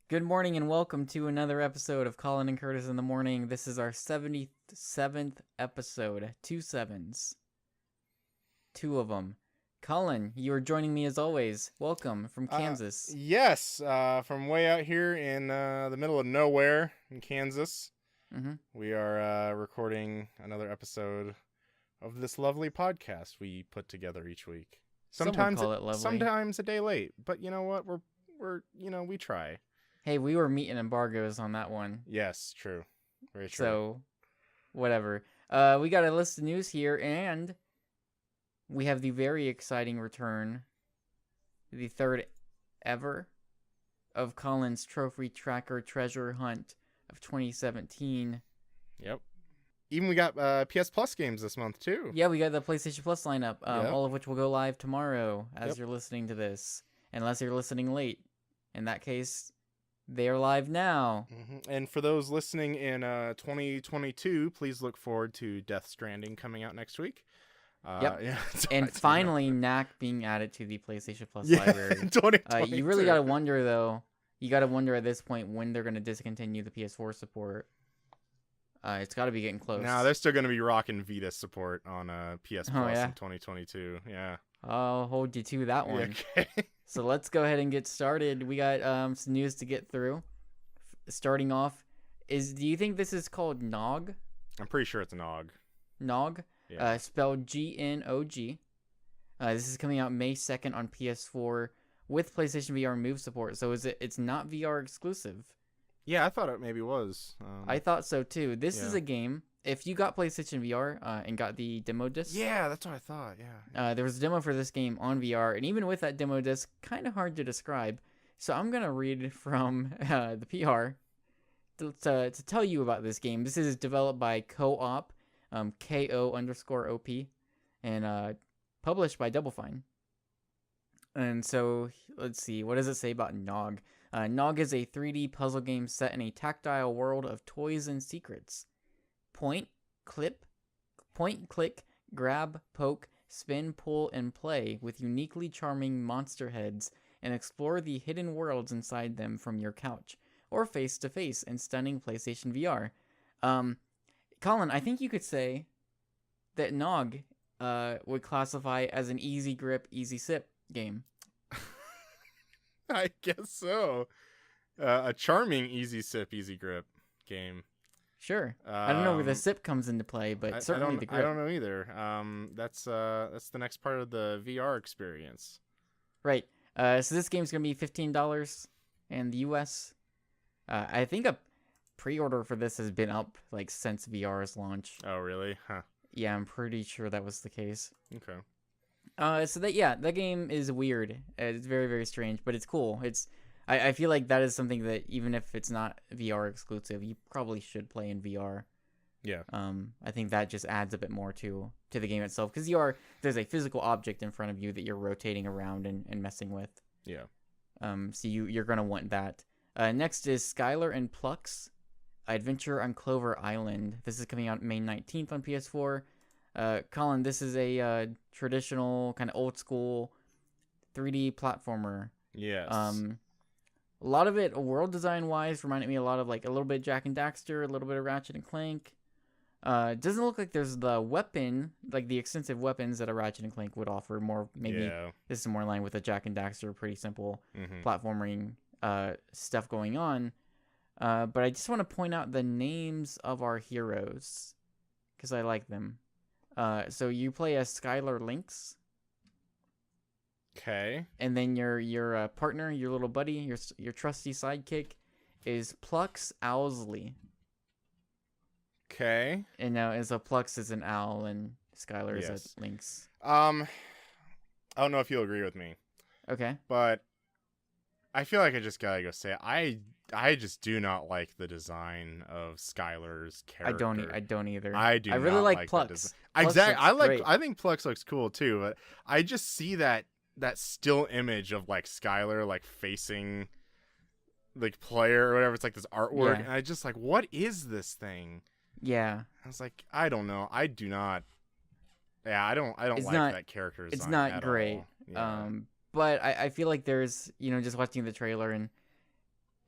Good morning and welcome to another episode of Collin and Curtis in the Morning. This is our 77th episode. 2 sevens. Two of them. Collin, you are joining me as always. Welcome from Kansas. Yes, from way out here in the middle of nowhere in Kansas. Mm-hmm. We are recording another episode of this lovely podcast we put together each week. Sometimes call it lovely. Sometimes a day late, but you know what? We try. Hey, we were meeting embargoes on that one. Yes, true. Very true. So, whatever. We got a list of news here, and we have the very exciting return, the third ever, of Collin's Trophy Tracker Treasure Hunt of 2017. Yep. Even we got PS Plus games this month, too. Yeah, we got the PlayStation Plus lineup, Yep. all of which will go live tomorrow as you're listening to this, unless you're listening late. In that case, they are live now. Mm-hmm. And for those listening in 2022, please look forward to Death Stranding coming out next week. Yep. Yeah, and finally, Knack being added to the PlayStation Plus library. 2022. You really got to wonder, though. You got to wonder at this point when they're going to discontinue the PS4 support. It's got to be getting close. No, they're still going to be rocking Vita support on PS Plus in 2022. Yeah. I'll hold you to that one. Okay. So let's go ahead and get started. We got some news to get through. Starting off, do you think this is called Nog? I'm pretty sure it's Nog. Nog? Yeah. Spelled G-N-O-G. This is coming out May 2nd on PS4 with PlayStation VR Move support. So it's not VR exclusive. Yeah, I thought it maybe was. I thought so too. This is a game. If you got PlayStation VR and got the demo disc. Yeah, that's what I thought. Yeah. There was a demo for this game on VR, and even with that demo disc, kind of hard to describe. So I'm gonna read from the PR to tell you about this game. This is developed by Co-op, KO_OP, and published by Double Fine. And so let's see, what does it say about Nog? Nog is a 3D puzzle game set in a tactile world of toys and secrets. Point, click, grab, poke, spin, pull, and play with uniquely charming monster heads and explore the hidden worlds inside them from your couch or face-to-face in stunning PlayStation VR. Collin, I think you could say that Nog would classify as an easy grip, easy sip game. I guess so. A charming easy sip, easy grip game. Sure. I don't know where the sip comes into play, but certainly the grip. I don't know either. That's the next part of the VR experience. Right. So this game's gonna be $15 in the US. I think a pre-order for this has been up like since VR's launch. Oh, really? Huh. Yeah, I'm pretty sure that was the case. Okay. So that game is weird. It's very, very strange, but it's cool. I feel like that is something that even if it's not VR exclusive, you probably should play in VR. Yeah. I think that just adds a bit more to the game itself because there's a physical object in front of you that you're rotating around and messing with. Yeah. So you're gonna want that. Next is Skyler and Plucks, Adventure on Clover Island. This is coming out May 19th on PS4. Collin, this is a traditional kind of old school 3D platformer. Yes. A lot of it, world design wise, reminded me a lot of like a little bit Jack and Daxter, a little bit of Ratchet and Clank. It doesn't look like there's the weapon, like the extensive weapons that a Ratchet and Clank would offer. More maybe this is more in line with a Jack and Daxter, pretty simple platforming stuff going on. But I just want to point out the names of our heroes because I like them. So you play as Skyler Lynx. Okay. And then your partner, your little buddy, your trusty sidekick, is Plucks Owlsley. Okay. And now, so Plucks is an owl and Skyler is a lynx. I don't know if you'll agree with me. Okay. But I feel like I just gotta go say it. I just do not like the design of Skyler's character. I don't either. I do. I really not like Plucks. Exactly. Great. I think Plucks looks cool too, but I just see that still image of like Skyler like facing like player or whatever. It's like this artwork, and I just like, what is this thing? Yeah. I was like, I don't know. I do not. Yeah, I don't like that character design. It's not at great. all. Yeah. But I feel like there's, just watching the trailer and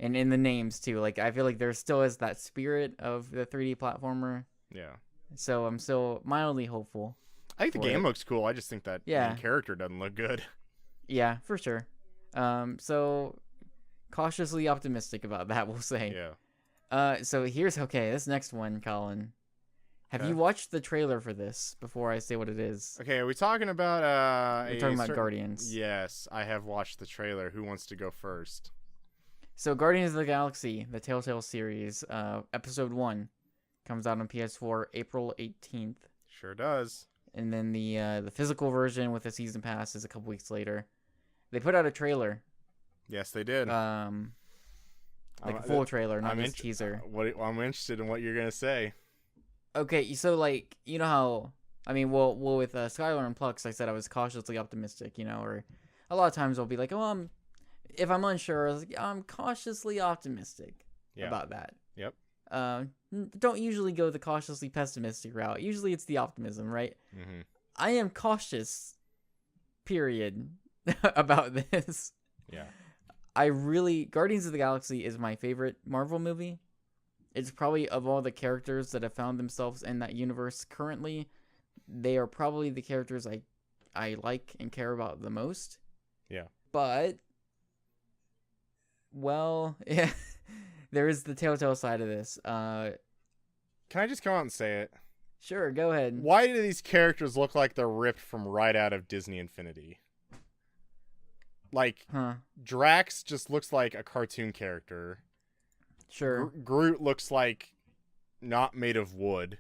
And in the names too. Like I feel like there still is that spirit of the 3D platformer. Yeah. So I'm still mildly hopeful. I think the game looks cool. I just think that main character doesn't look good. Yeah, for sure. So cautiously optimistic about that, we'll say. Yeah. So this next one, Colin. Have you watched the trailer for this before I say what it is? Okay, are we talking about We're talking about Guardians. Yes, I have watched the trailer. Who wants to go first? So Guardians of the Galaxy, the Telltale series, episode 1 comes out on PS4 April 18th. Sure does. And then the physical version with the season pass is a couple weeks later. They put out a trailer. Yes, they did. A full trailer, not just teaser. I'm interested in what you're gonna say. Okay, so like you know how with Skyler and Plucks, I said I was cautiously optimistic, or a lot of times I'll be like, if I'm unsure, I'm cautiously optimistic about that. Yep. Don't usually go the cautiously pessimistic route. Usually it's the optimism, right? Mm-hmm. I am cautious, period, about this. Yeah. Guardians of the Galaxy is my favorite Marvel movie. It's probably, of all the characters that have found themselves in that universe currently, they are probably the characters I like and care about the most. Yeah. But, yeah, there is the Telltale side of this. Can I just come out and say it? Sure, go ahead. Why do these characters look like they're ripped from right out of Disney Infinity? Like, Drax just looks like a cartoon character. Sure. Groot looks like not made of wood.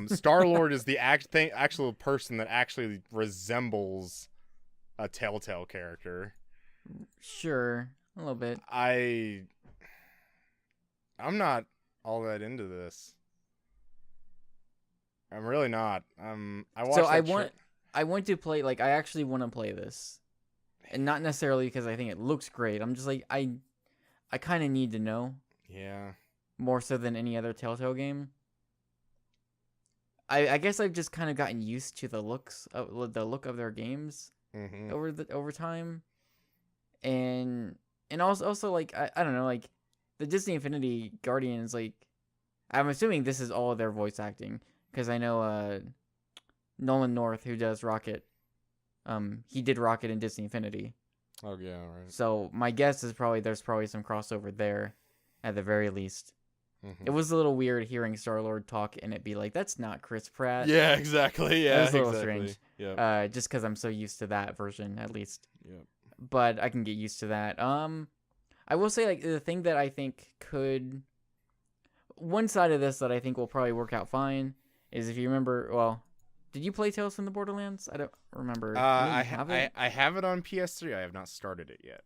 Star-Lord is the actual person that actually resembles a Telltale character. Sure, a little bit. I'm not all that into this. I'm really not. I want to play, I actually want to play this. And not necessarily because I think it looks great. I'm just like, I kind of need to know. Yeah. More so than any other Telltale game. I guess I've just kind of gotten used to the look of their games over time. And also I don't know, the Disney Infinity Guardians, I'm assuming this is all their voice acting, because I know Nolan North, who does Rocket, he did Rocket in Disney Infinity. Oh yeah, right. So my guess is there's probably some crossover there, at the very least. Mm-hmm. It was a little weird hearing Star-Lord talk and it be like, that's not Chris Pratt. Yeah, exactly. Yeah, it was a little strange. Yeah. Just because I'm so used to that version, at least. Yeah. But I can get used to that. I will say, the thing that I think one side of this that I think will probably work out fine is, if you remember, did you play Tales from the Borderlands? I don't remember. I have it on PS3. I have not started it yet.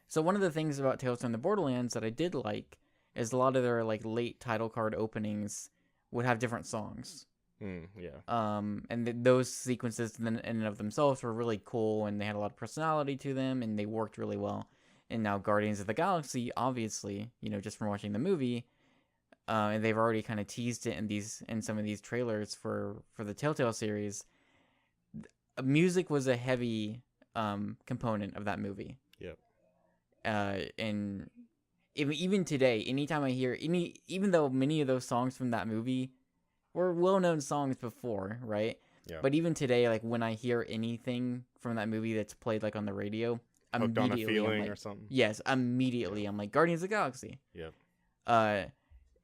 So one of the things about Tales from the Borderlands that I did like is a lot of their late title card openings would have different songs. Yeah. And those sequences in and of themselves were really cool, and they had a lot of personality to them, and they worked really well. And now Guardians of the Galaxy, obviously, just from watching the movie, and they've already kind of teased it in some of these trailers for the Telltale series. Music was a heavy component of that movie. Yep. And even today, anytime I hear even though many of those songs from that movie were well-known songs before, right? Yeah. But even today, when I hear anything from that movie that's played on the radio, Hooked on a Feeling or something. Yes, immediately I'm like, Guardians of the Galaxy. Yep.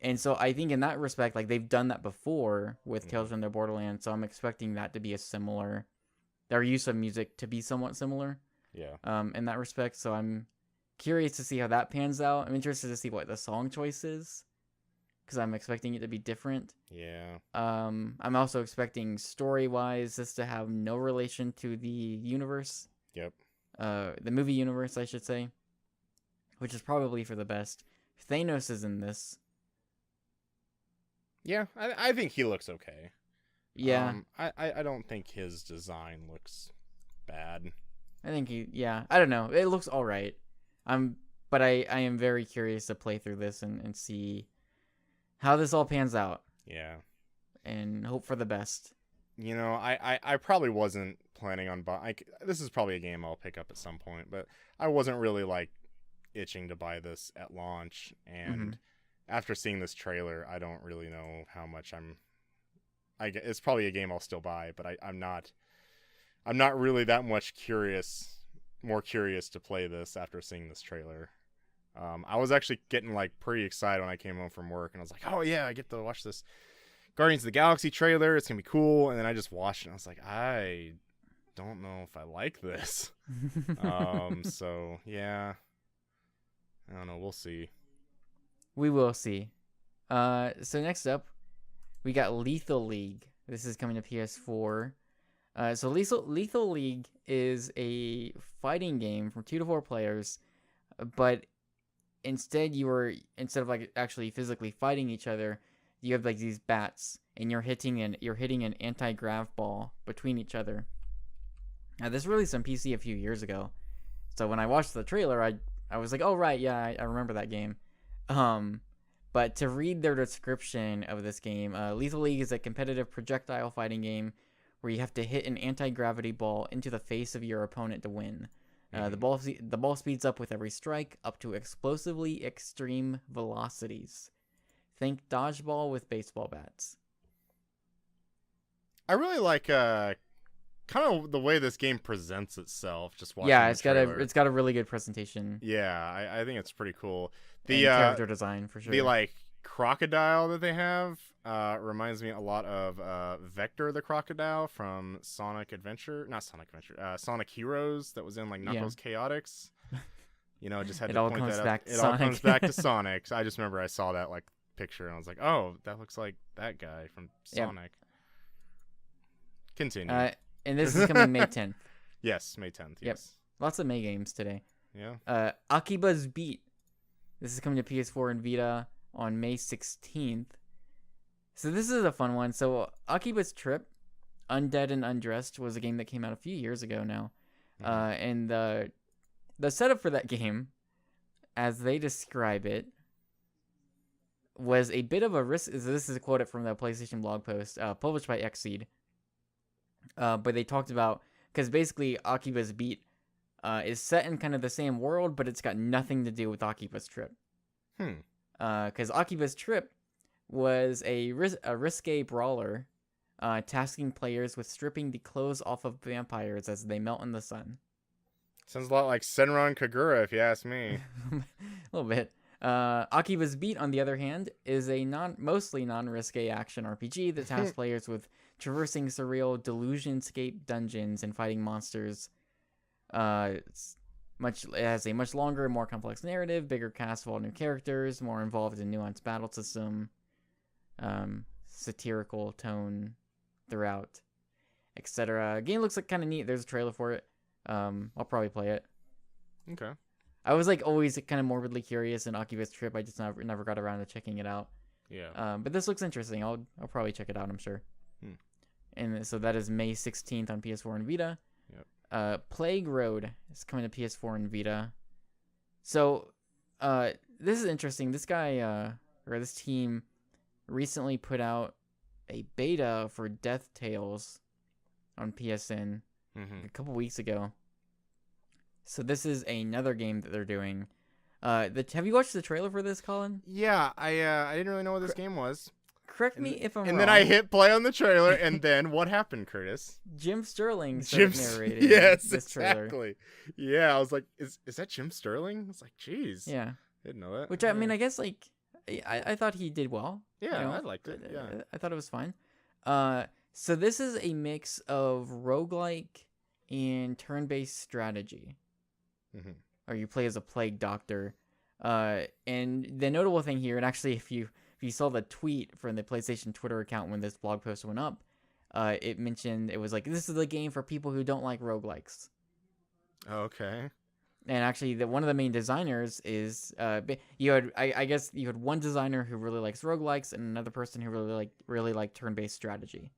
And so I think in that respect, they've done that before with Tales from the Borderlands, so I'm expecting that to be their use of music to be somewhat similar. Yeah. In that respect, so I'm curious to see how that pans out. I'm interested to see what the song choice is, because I'm expecting it to be different. Yeah. I'm also expecting story-wise this to have no relation to the universe. Yep. The movie universe, I should say, which is probably for the best. Thanos is in this. Yeah, I think he looks okay. Yeah. I don't think his design looks bad. I think I don't know. It looks all right. But I am very curious to play through this and see how this all pans out. Yeah. And hope for the best. I probably wasn't planning on this is probably a game I'll pick up at some point, but I wasn't really itching to buy this at launch, and after seeing this trailer, I don't really know how much it's probably a game I'll still buy, but I'm not really that much more curious to play this after seeing this trailer. I was actually getting like pretty excited when I came home from work, and I was like, oh yeah, I get to watch this Guardians of the Galaxy trailer. It's gonna be cool. And then I just watched it, and I was like, I don't know if I like this. So yeah, I don't know. We'll see. We will see. So next up, we got Lethal League. This is coming to PS4. So Lethal League is a fighting game from 2 to 4 players, but instead of like actually physically fighting each other, you have like these bats, and you're hitting an anti-grav ball between each other. Now this released on PC a few years ago, so when I watched the trailer, I was like, oh right, yeah, I remember that game. But to read their description of this game, Lethal League is a competitive projectile fighting game where you have to hit an anti-gravity ball into the face of your opponent to win. The ball speeds up with every strike, up to explosively extreme velocities. Think dodgeball with baseball bats. I really like kind of the way this game presents itself. Just watching it's got a really good presentation. Yeah, I think it's pretty cool. The character design for sure. The like crocodile that they have reminds me a lot of Vector the crocodile from Sonic Heroes that was in like Knuckles Chaotix. Just had to point that out. It all comes back to Sonic. So I just remember I saw that like picture and I was like, oh, that looks like that guy from Sonic. Continue. And this is coming May 10th. Yes, May 10th. Yes. Yep. Lots of May games today. Yeah. Akiba's Beat. This is coming to PS4 and Vita on May 16th. So this is a fun one. So Akiba's Trip, Undead and Undressed, was a game that came out a few years ago now. And the setup for that game, as they describe it, was a bit of a risk. This is a quote from the PlayStation blog post, published by Xseed. But they talked about, because basically Akiba's Beat is set in kind of the same world, but it's got nothing to do with Akiba's Trip. Because Akiba's Trip was a risque brawler, tasking players with stripping the clothes off of vampires as they melt in the sun. Sounds a lot like Senran Kagura, if you ask me. A little bit. Akiba's Beat, on the other hand, is a mostly non-risque action RPG that tasks players with traversing surreal delusion-scape dungeons and fighting monsters. It has a much longer, more complex narrative, bigger cast of all new characters, more involved and nuanced battle system, satirical tone throughout, etc. Game looks like kind of neat. There's a trailer for it. I'll probably play it. Okay. I was like always kind of morbidly curious in Akiba's Trip. I just never got around to checking it out. Yeah. But this looks interesting. I'll probably check it out, I'm sure. And so that is May 16th on PS4 and Vita. Yep. Plague Road is coming to PS4 and Vita. So this is interesting. This guy or this team recently put out a beta for Death Tales on PSN a couple weeks ago. So this is another game that they're doing. Have you watched the trailer for this, Collin? Yeah, I didn't really know what this game was. Correct me if I'm wrong. And then I hit play on the trailer, and then what happened, Curtis? Jim Sterling narrated this trailer. Exactly. Yeah, I was like, is that Jim Sterling? It's like, geez. Yeah. I didn't know that. Which, I mean, I guess, like, I thought he did well. Yeah, I liked it. Yeah. I thought it was fine. So this is a mix of roguelike and turn-based strategy. Or you play as a plague doctor. And the notable thing here, and actually if you saw the tweet from the PlayStation Twitter account when this blog post went up, it mentioned, it was like, this is the game for people who don't like roguelikes. Okay. And actually, one of the main designers is I guess you had one designer who really likes roguelikes and another person who really liked turn-based strategy.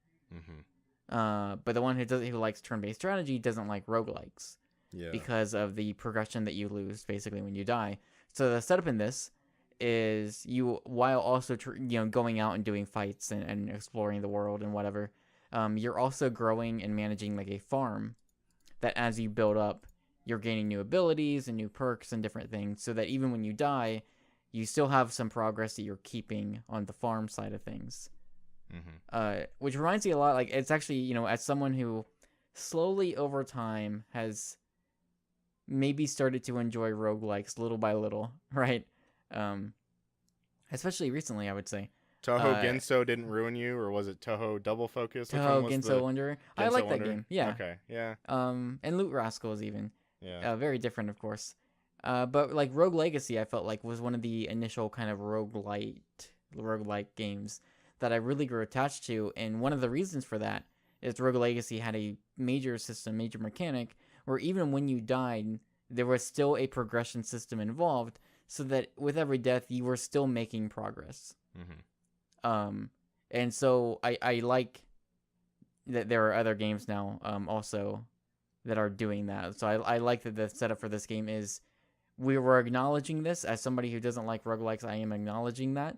But the one who likes turn-based strategy doesn't like roguelikes. Yeah. Because of the progression that you lose basically when you die. So the setup in this is you, while also going out and doing fights and exploring the world and whatever, you're also growing and managing like a farm that, as you build up, you're gaining new abilities and new perks and different things, so that even when you die, you still have some progress that you're keeping on the farm side of things. Which reminds me a lot, like, it's actually, you know, as someone who slowly over time has maybe started to enjoy roguelikes little by little, right? Especially recently, I would say. Toho Genso didn't ruin you, or was it Toho Double Focus? Toho Genso Wanderer. I like that game. Yeah. Okay. Yeah. And Loot Rascals even. Yeah. Very different, of course. But like Rogue Legacy, I felt like was one of the initial kind of roguelike games that I really grew attached to, and one of the reasons for that is Rogue Legacy had a major mechanic, where even when you died, there was still a progression system involved, so that with every death, you were still making progress. And so I like that there are other games now, also, that are doing that. So I like that the setup for this game is, we were acknowledging this. As somebody who doesn't like roguelikes, I am acknowledging that.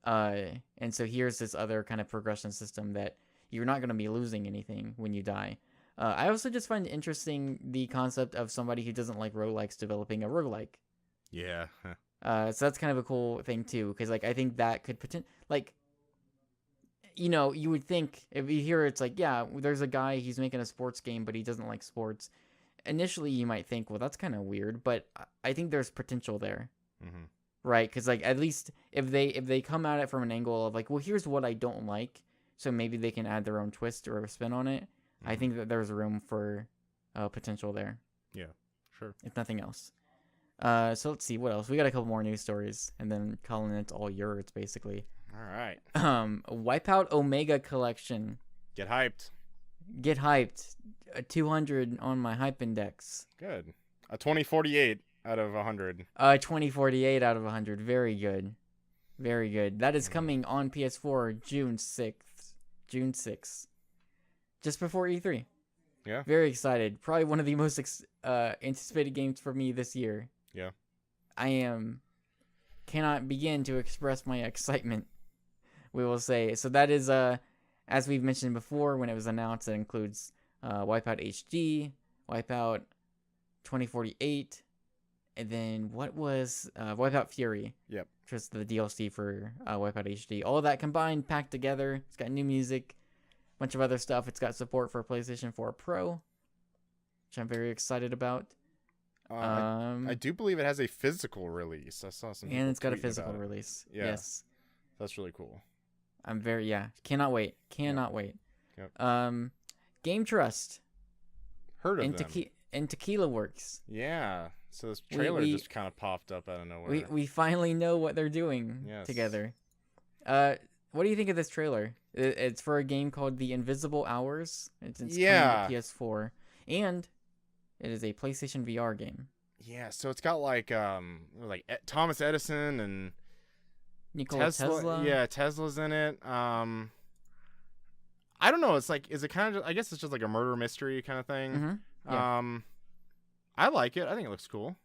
And so here's this other kind of progression system that you're not going to be losing anything when you die. I also just find interesting the concept of somebody who doesn't like roguelikes developing a roguelike. Yeah. So that's kind of a cool thing too, because like I think that could like, you know, you would think if you hear it's like, yeah, there's a guy, he's making a sports game, but he doesn't like sports. Initially, you might think, well, that's kind of weird, but I think there's potential there. Right, because like at least if they come at it from an angle of like, well, here's what I don't like, so maybe they can add their own twist or a spin on it. I think that there's room for potential there. Yeah, sure. If nothing else. So let's see what else. We got a couple more news stories, and then Collin, it's all yours basically. All right. Wipeout Omega Collection. Get hyped. Get hyped. 200 on my hype index. Good. A 2048. Out of 100. 2048 out of 100. Very good. Very good. That is coming on PS4 June 6th. Just before E3. Yeah. Very excited. Probably one of the most anticipated games for me this year. Yeah. Cannot begin to express my excitement, we will say. So that is, as we've mentioned before, when it was announced, it includes Wipeout HD, Wipeout 2048, and then what was Wipeout Fury? Yep. Just the DLC for Wipeout HD. All of that combined, packed together. It's got new music, a bunch of other stuff. It's got support for PlayStation 4 Pro, which I'm very excited about. I do believe it has a physical release. I saw some. And it's got a physical release. Yeah. Yes. That's really cool. I'm very, cannot wait. Cannot wait. Yep. Game Trust. Heard of them. And Tequila Works. Yeah. So this trailer just kind of popped up out of nowhere. We finally know what they're doing together. What do you think of this trailer? It's for a game called The Invisible Hours. It's coming to PS4. And it is a PlayStation VR game. Yeah, so it's got like Thomas Edison and Nikola Tesla. Yeah, Tesla's in it. I don't know. It's like, is it kind of? I guess it's just like a murder mystery kind of thing. Mm-hmm. Yeah. I like it. I think it looks cool.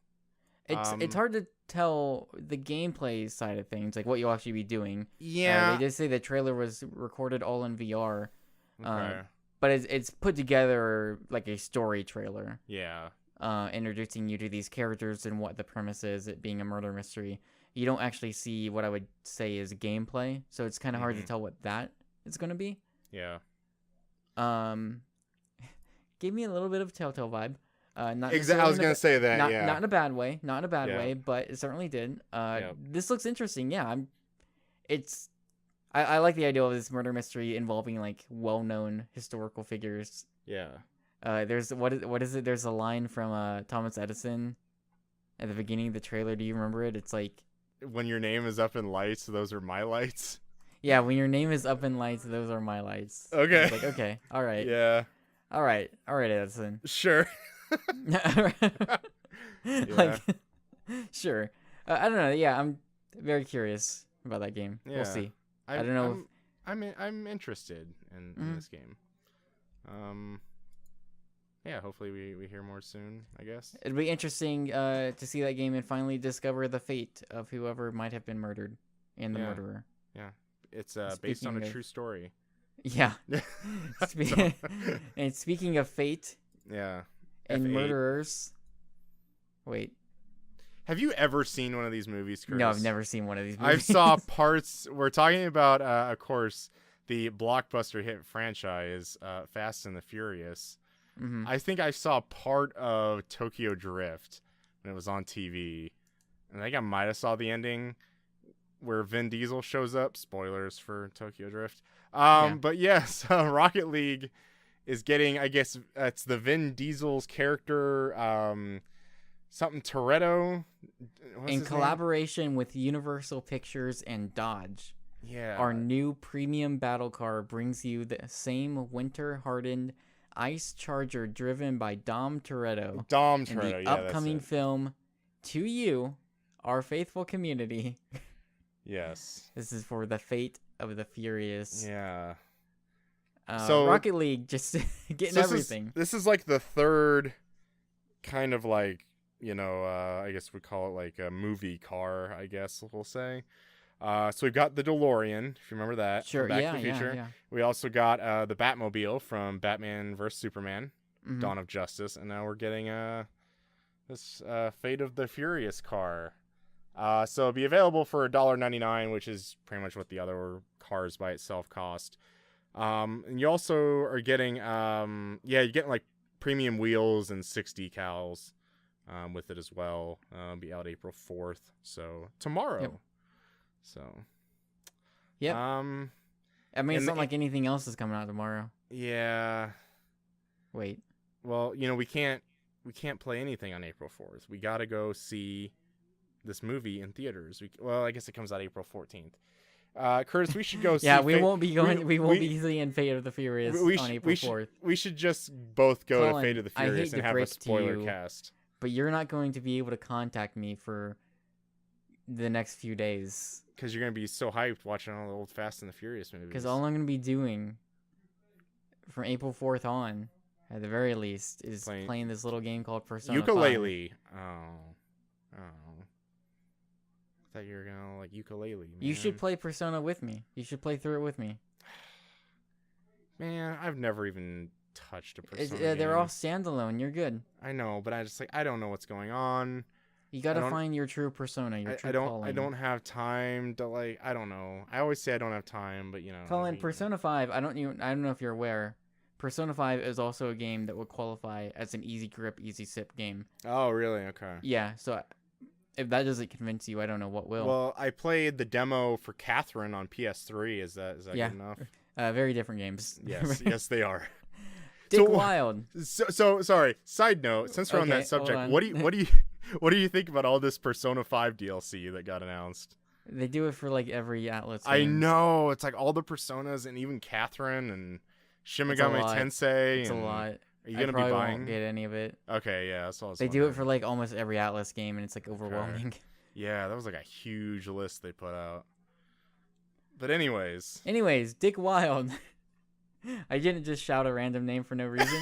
It's hard to tell the gameplay side of things, like what you'll actually be doing. Yeah. They did say the trailer was recorded all in VR. Okay. But it's put together like a story trailer. Yeah. Introducing you to these characters and what the premise is, it being a murder mystery. You don't actually see what I would say is gameplay, so it's kind of hard to tell what that is going to be. Yeah. Gave me a little bit of Telltale vibe. Not exactly. I was gonna say that. Not in a bad way. Not in a bad way, but it certainly did. This looks interesting. Yeah, I like the idea of this murder mystery involving like well-known historical figures. Yeah. There's what is it? There's a line from Thomas Edison at the beginning of the trailer. Do you remember it? It's like, when your name is up in lights, those are my lights. Yeah, when your name is up in lights, those are my lights. Okay. It's like, okay, all right. Yeah. All right, Edison. Sure. Like, sure. I don't know. Yeah, I'm very curious about that game. Yeah. We'll see. I don't know. I'm interested in this game. Yeah, hopefully we hear more soon, I guess. It'd be interesting to see that game and finally discover the fate of whoever might have been murdered and the murderer. Yeah. It's based on a true story. Yeah. And speaking of fate. Yeah. and F8. murderers. Wait. Have you ever seen one of these movies, Chris? No, I've never seen one of these movies. I've saw parts. We're talking about, of course, the blockbuster hit franchise, Fast and the Furious. Mm-hmm. I think I saw part of Tokyo Drift when it was on TV. And I think I might have saw the ending where Vin Diesel shows up. Spoilers for Tokyo Drift. But yes, Rocket League is getting, I guess, it's the Vin Diesel's character, something Toretto. In collaboration with Universal Pictures and Dodge. Yeah. Our new premium battle car brings you the same winter-hardened ice charger driven by Dom Toretto. Dom Toretto, in the upcoming film to you, our faithful community. Yes. This is for the Fate of the Furious. Yeah. So Rocket League just getting everything. This is like the third kind of like, I guess we call it like a movie car, I guess we'll say. So we've got the DeLorean, if you remember that. Sure, from Back to the Future. Yeah. We also got the Batmobile from Batman vs. Superman, Mm-hmm. Dawn of Justice. And now we're getting this Fate of the Furious car. So it'll be available for $1.99, which is pretty much what the other cars by itself cost. And you also are getting, you're getting like premium wheels and 6 decals with it as well. Be out April 4th, so tomorrow. Yep. So, yep. I mean, it's not like anything else is coming out tomorrow. Yeah. Wait. Well, we can't play anything on April 4th. We gotta go see this movie in theaters. Well, I guess it comes out April 14th. Curtis, we should go see. Yeah, we won't be going. We won't be seeing Fate of the Furious on April 4th. We should just both go Collin, to Fate of the Furious and have a spoiler cast. But you're not going to be able to contact me for the next few days. Because you're going to be so hyped watching all the old Fast and the Furious movies. Because all I'm going to be doing from April 4th on, at the very least, is playing this little game called Persona 5. Ukulele. Oh. I thought you were going to like ukulele, man. You should play Persona with me. You should play through it with me. Man, I've never even touched a Persona They're game. all standalone. You're good. I know, but I don't know what's going on. You gotta find your true persona, your true calling. I don't have time to I don't know. I always say I don't have time, but Collin, Persona 5, I don't know if you're aware. Persona 5 is also a game that would qualify as an easy grip, easy sip game. Oh, really? Okay. Yeah, so if that doesn't convince you, I don't know what will. Well, I played the demo for Catherine on PS3. Is that good enough? Very different games. Yes, yes, they are. Dick Wild. So sorry. Side note, since we're on that subject, what do you think about all this Persona 5 DLC that got announced? They do it for like every Atlas game. I know. It's like all the Personas and even Catherine and Shin Megami Tensei. It's a lot. Are you going to be buying? I won't get any of it. Okay, yeah. That's all I was They do it for like almost every Atlas game, and it's like overwhelming. Okay. Yeah, that was like a huge list they put out. But anyways, Dick Wild. I didn't just shout a random name for no reason.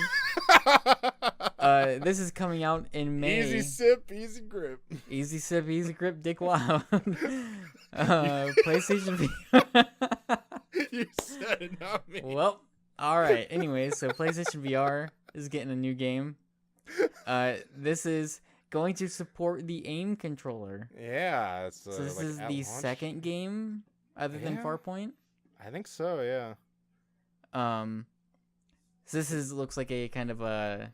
This is coming out in May. Easy sip, easy grip. Easy sip, easy grip, Dick Wild. PlayStation VR. You said it, not me. Well, all right. Anyways, so PlayStation VR is getting a new game. This is going to support the aim controller. Yeah. So this is the second game other than Farpoint? I think so, yeah. So this looks like a kind of a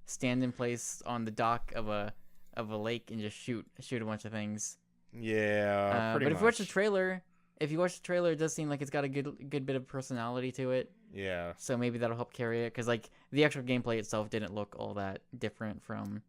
stand in place on the dock of a lake and just shoot a bunch of things. Yeah, pretty but much. if you watch the trailer, it does seem like it's got a good bit of personality to it. Yeah. So maybe that'll help carry it, because like the actual gameplay itself didn't look all that different from.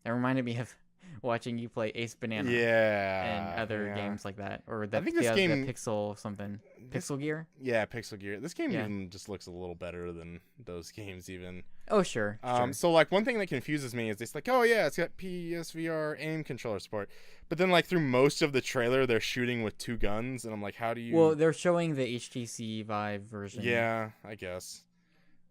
It reminded me of watching you play Ace Banana. Yeah. And other games like that, or I think this game, the Pixel something. Pixel Gear? Yeah, Pixel Gear. This game even just looks a little better than those games even. Oh, sure. So like one thing that confuses me is it's like, oh yeah, it's got PSVR aim controller support. But then like through most of the trailer they're shooting with 2 guns and I'm like, how do you Well, they're showing the HTC Vive version. Yeah, I guess.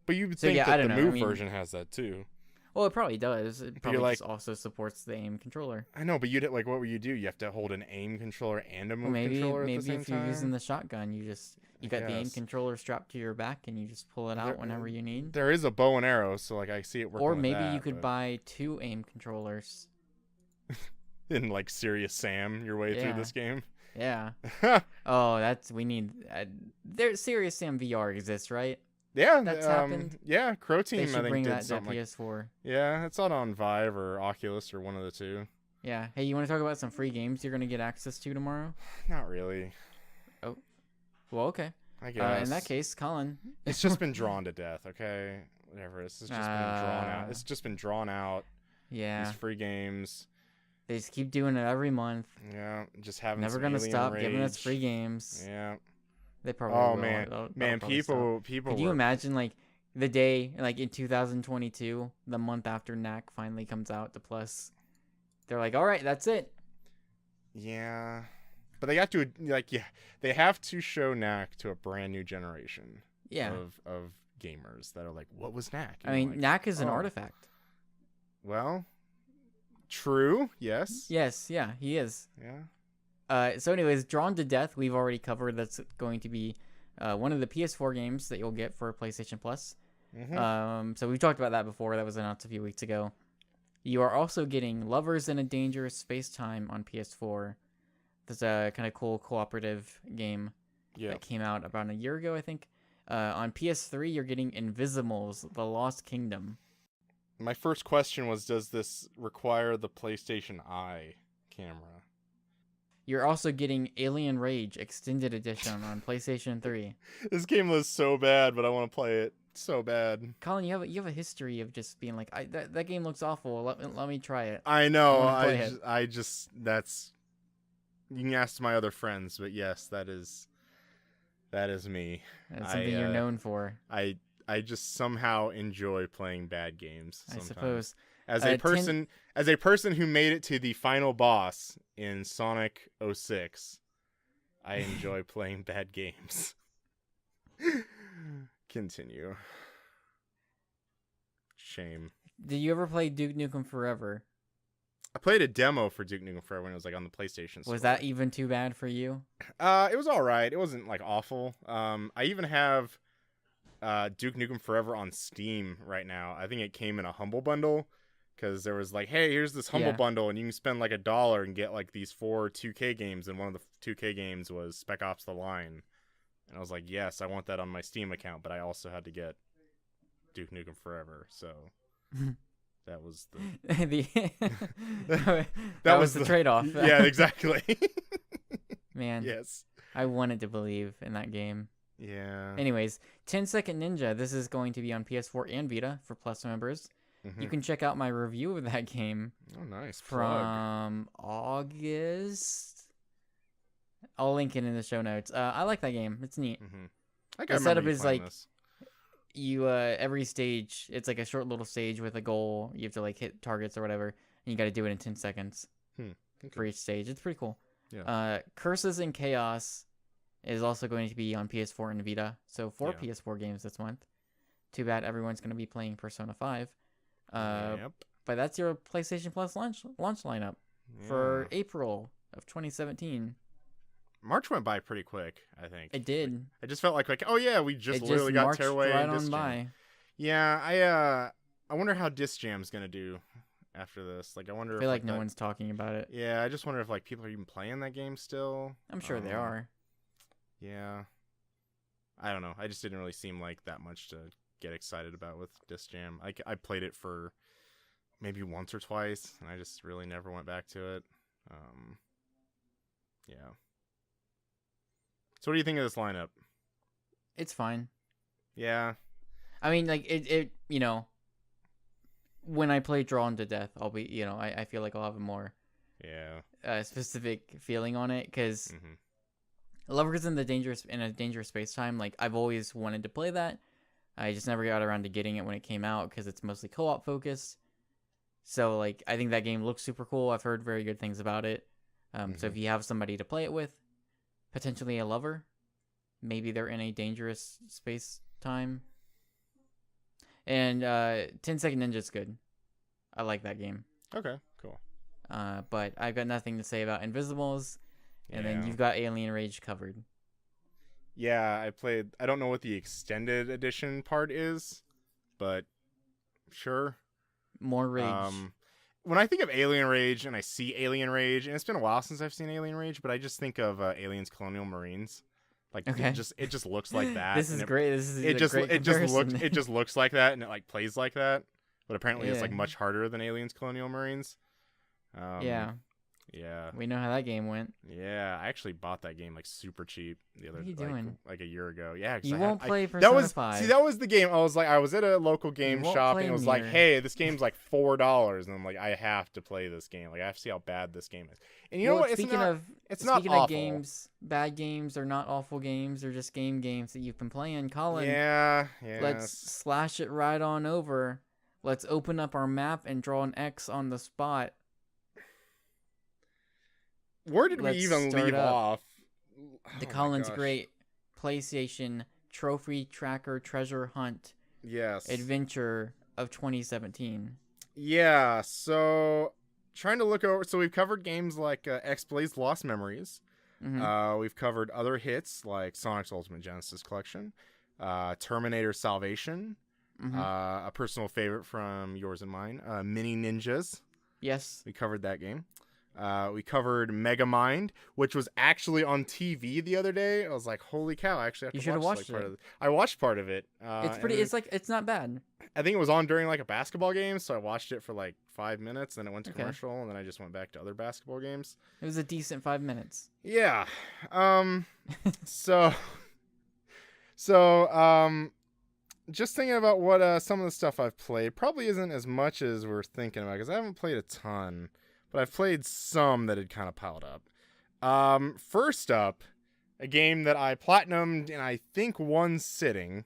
But you would think that the Move version has that too. Well, it probably does. It probably just also supports the aim controller. I know, but what would you do? You have to hold an aim controller and a move controller at the same time? Maybe if you're using the shotgun, you just You got the aim controller strapped to your back, and you just pull it out whenever you need. There is a bow and arrow, so like I see it working. Or maybe you could buy 2 aim controllers. And like Serious Sam your way through this game. Yeah. We need. Serious Sam VR exists, right? Yeah, that's happened. Yeah, Crow Team They should I think bring did that to something PS4. Yeah, it's not on Vive or Oculus or one of the two. Yeah. Hey, you want to talk about some free games you're gonna get access to tomorrow? Not really. Oh. Well, okay. I guess. In that case, Collin. It's just been drawn to death. Okay, whatever. It's just been drawn out. It's just been drawn out. Yeah. These free games. They just keep doing it every month. Yeah, just having. Never gonna stop giving us free games. Yeah. They probably. Oh will. man, people. Could you imagine like the day like in 2022, the month after Knack finally comes out to Plus? They're like, all right, that's it. Yeah, but they got to they have to show Knack to a brand new generation. Yeah. Of gamers that are like, what was Knack? I mean, Knack is an artifact. Well, true. Yes. Yes. Yeah, he is. Yeah. So anyways, Drawn to Death, we've already covered. That's going to be one of the PS4 games that you'll get for PlayStation Plus. Mm-hmm. So we talked about that before. That was announced a few weeks ago. You are also getting Lovers in a Dangerous Space-Time on PS4. There's a kind of cool cooperative game that came out about a year ago, I think. On PS3, you're getting Invisimals, The Lost Kingdom. My first question was, does this require the PlayStation Eye camera? You're also getting Alien Rage Extended Edition on PlayStation 3. This game was so bad, but I want to play it so bad. Collin, you have a history of just being like, that game looks awful. Let me try it. I know. I just that's. You can ask my other friends, but yes, that is me. That's something you're known for. I just somehow enjoy playing bad games sometimes. I suppose. As a person who made it to the final boss in Sonic 06, I enjoy playing bad games. Continue. Shame. Did you ever play Duke Nukem Forever? I played a demo for Duke Nukem Forever when it was like on the PlayStation Store. Was that even too bad for you? It was all right. It wasn't like awful. I even have Duke Nukem Forever on Steam right now. I think it came in a Humble Bundle because there was like, hey, here's this Humble Bundle and you can spend like $1 and get like these 4 2K games, and one of the 2K games was Spec Ops: The Line. And I was like, yes, I want that on my Steam account, but I also had to get Duke Nukem Forever, so that was the that was the trade-off. Yeah, exactly. Man, yes, I wanted to believe in that game. Yeah. Anyways, 10 Second Ninja. This is going to be on PS4 and Vita for Plus members. Mm-hmm. You can check out my review of that game. Oh, nice. From August. I'll link it in the show notes. I like that game. It's neat. Mm-hmm. The setup is like you every stage. It's like a short little stage with a goal. You have to like hit targets or whatever, and you got to do it in 10 seconds for each stage. It's pretty cool. Yeah. Curses and Chaos is also going to be on PS4 and Vita. So 4 PS4 games this month. Too bad everyone's going to be playing Persona 5. But that's your PlayStation Plus launch lineup for April of 2017. March went by pretty quick, I think. It did. I just felt like oh yeah, we just literally got Tearaway right and on Disc by. Jam. Yeah, I wonder how Disc Jam's gonna do after this. Like, I wonder. I feel like no one's talking about it. Yeah, I just wonder if like people are even playing that game still. I'm sure they are. Yeah. I don't know. I just didn't really seem like that much to get excited about with Disc Jam. I played it for maybe once or twice, and I just really never went back to it. Yeah. So what do you think of this lineup? It's fine. Yeah. I mean, like, it you know, when I play Drawn to Death, I'll be, you know, I feel like I'll have a more specific feeling on it, because Lovers in a Dangerous Space-Time, like, I've always wanted to play that. I just never got around to getting it when it came out, because it's mostly co-op focused. So, like, I think that game looks super cool. I've heard very good things about it. So if you have somebody to play it with, potentially a lover, maybe they're in a dangerous space-time. And 10 Second Ninja's good. I like that game. Okay, cool. But I've got nothing to say about Invisibles. And then you've got Alien Rage covered. Yeah, I played. I don't know what the extended edition part is, but sure. More rage. When I think of Alien Rage and I see Alien Rage, and it's been a while since I've seen Alien Rage, but I just think of Aliens Colonial Marines. Like Okay. it just looks like that. This is great. This is it a just great looks comparison. like that, and it like plays like that. But apparently, it's Yeah. like much harder than Aliens Colonial Marines. Yeah. Yeah. We know how that game went. Yeah, I actually bought that game like super cheap the other What are you doing? like a year ago. Yeah, You won't play that Persona was 5. See, that was the game. I was at a local game won't shop play and it was like, Nier. hey, this game's like $4, and I'm like, I have to play this game. Like I have to see how bad this game is. And you know what? Speaking of awful. games, bad games are not awful games. They're just games that you've been playing. Collin, Yeah. let's slash it right on over. Let's open up our map and draw an X on the spot. Where did we Let's even start leave up. off? The Oh my Collin's gosh. Great PlayStation Trophy Tracker Treasure Hunt Yes. Adventure of 2017. Yeah, so trying to look over. So we've covered games like X-Blaze Lost Memories. Mhm. We've covered other hits like Sonic's Ultimate Genesis Collection, Terminator Salvation, Mhm. a personal favorite from yours and mine, Mini Ninjas. Yes. We covered that game. We covered Megamind, which was actually on TV the other day. I was like, "Holy cow!" I actually have You to should have watch watched part it. of it. I watched part of it. It's pretty. It's not bad. I think it was on during like a basketball game, so I watched it for like 5 minutes, then it went to Okay. commercial, and then I just went back to other basketball games. It was a decent 5 minutes. Yeah. So so just thinking about what some of the stuff I've played probably isn't as much as we're thinking about because I haven't played a ton, but I've played some that had kind of piled up. First up, a game that I platinumed in I think one sitting.